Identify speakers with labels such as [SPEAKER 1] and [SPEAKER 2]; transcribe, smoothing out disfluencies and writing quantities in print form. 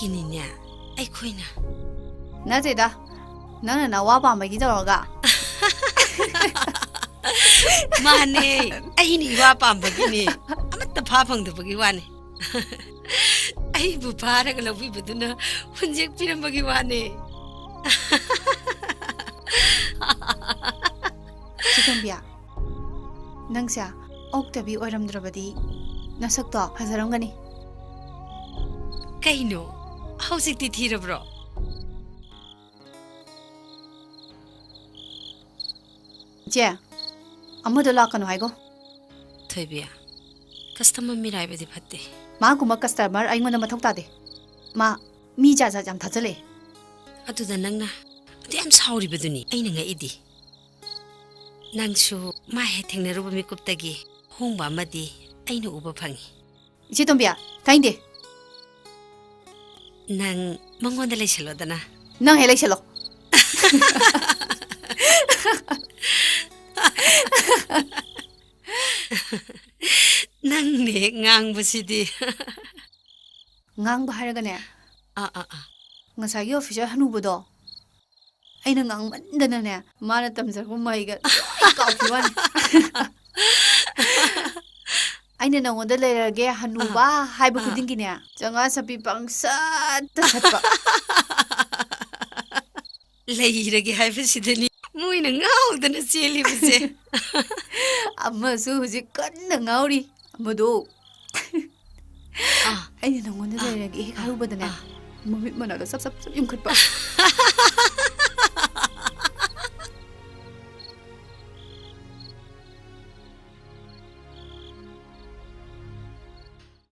[SPEAKER 1] ꯑꯗꯨꯒꯤꯅꯤꯅꯦ ꯑꯩꯈꯣꯏꯅ
[SPEAKER 2] ꯅꯠꯇꯦꯗ ꯅꯪꯅ ꯅꯋꯥ ꯄꯥꯝꯕꯒꯤ ꯇꯧꯔꯒ
[SPEAKER 1] ꯃꯥꯅꯦ ꯑꯩꯅ 이와 ꯄꯥꯝꯕꯒꯤꯅꯦ ꯑꯃꯠꯇ ꯐꯥ ꯐꯪꯗꯕꯒꯤ ꯋꯥꯅꯤ ꯑꯩꯕꯨ ꯐꯥꯔꯒ ꯂꯧꯕꯤꯕꯗꯨꯅ ꯍꯨꯟꯖꯦꯛ ꯄꯤꯔꯝꯕꯒꯤ ꯋꯥꯅꯦ
[SPEAKER 2] ꯆꯤꯇꯣꯝꯕꯤꯌꯥ ꯅꯪꯁꯦ ꯑꯣꯛꯇꯕꯤ ꯑꯣꯏꯔꯝꯗ꯭ꯔꯕꯗꯤ ꯅꯁꯛꯇꯣ ꯐꯖꯔꯝꯒꯅꯤ
[SPEAKER 1] ꯀꯩꯅꯣ ꯍꯧꯖꯤꯛꯇꯤ ꯊꯤꯔꯕ꯭ꯔꯣ
[SPEAKER 2] ꯏꯆꯦ ꯑꯃꯗꯣ ꯂꯥꯛꯀꯅꯣ ꯍꯥꯏꯒꯣ
[SPEAKER 1] ꯊꯣꯏꯕꯤꯌꯥ ꯀꯁꯇꯃꯔ ꯃꯤꯔꯥꯏꯕꯗꯤ ꯐꯠꯇꯦ
[SPEAKER 2] ꯃꯥꯒꯨꯝꯕ ꯀꯁꯇꯃꯔ ꯑꯩꯉꯣꯟꯗ ꯃꯊꯧ ꯇꯥꯗꯦ ꯃꯥ ꯃꯤ ꯖꯥꯠ ꯖꯥꯠ ꯌꯥꯝ ꯊꯥꯖꯜꯂꯛꯑꯦ
[SPEAKER 1] ꯑꯗꯨꯗ ꯅꯪꯅ ꯑꯗꯨ ꯌꯥꯝ ꯁꯥꯎꯔꯤꯕꯗꯨꯅꯤ ꯑꯩꯅ ꯉꯛꯏꯗꯤ ꯅꯪꯁꯨ ꯃꯥ ꯍꯦꯛ ꯊꯦꯡꯅꯔꯨꯕ ꯃꯤꯀꯨꯞꯇꯒꯤ ꯍꯣꯡꯕ ꯑꯃꯗꯤ ꯑꯩꯅ ꯎꯕ ꯐꯪꯉꯤ
[SPEAKER 2] ꯏꯆꯦ ꯇꯣꯝꯕꯤꯌꯥ ꯇꯥꯏꯟꯗꯦ
[SPEAKER 1] ꯅꯪ ꯃꯉꯣꯟꯗ ꯂꯩꯁꯜꯂꯣꯗꯅ
[SPEAKER 2] ꯅꯪ ꯍꯦꯛ ꯂꯩꯁꯜꯂꯣ
[SPEAKER 1] ꯅꯪꯅꯦ ꯉꯥꯡꯕꯁꯤꯗꯤ
[SPEAKER 2] ꯉꯥꯡꯕ ꯍꯥꯏꯔꯒꯅꯦ
[SPEAKER 1] ꯑꯥ
[SPEAKER 2] ꯉꯁꯥꯏꯒꯤ ꯑꯣꯐꯤꯁꯔ ꯍꯅꯨꯕꯗꯣ ꯑꯩꯅ ꯉꯥꯡꯃꯟꯗꯅꯅꯦ ꯃꯥꯅ ꯇꯝꯖꯔꯛꯄ ꯃꯍꯩꯒ ꯂꯣꯏ ꯀꯥꯎꯈꯤꯕ ꯋꯥꯅꯤ ꯑꯩꯅ ꯅꯉꯣꯟꯗ ꯂꯩꯔꯒꯦ ꯍꯅꯨꯕ ꯍꯥꯏꯕ ꯈꯨꯗꯤꯡꯒꯤꯅꯦ ꯆꯪꯉꯥ ꯁꯄꯤ ꯄꯪꯁꯠꯇ ꯁꯠꯄ
[SPEAKER 1] ꯂꯩꯔꯒꯦ ꯍꯥꯏꯕꯁꯤꯗꯅꯤ ꯃꯣꯏꯅ ꯉꯥꯎꯗꯅ ꯆꯦꯜꯂꯤꯕꯁꯦ
[SPEAKER 2] ꯑꯃꯁꯨ ꯍꯧꯖꯤꯛ ꯀꯟꯅ ꯉꯥꯎꯔꯤ ꯑꯃꯗꯣ ꯑꯩꯅ ꯅꯉꯣꯟꯗ ꯂꯩꯔꯒꯦ ꯍꯦꯛ ꯍꯥꯏꯔꯨꯕꯗꯅꯦ ꯃꯃꯤꯠ ꯃꯅꯥꯛꯇ ꯆꯞ ꯆꯞ ꯆꯞ ꯌꯨꯡꯈꯠꯄ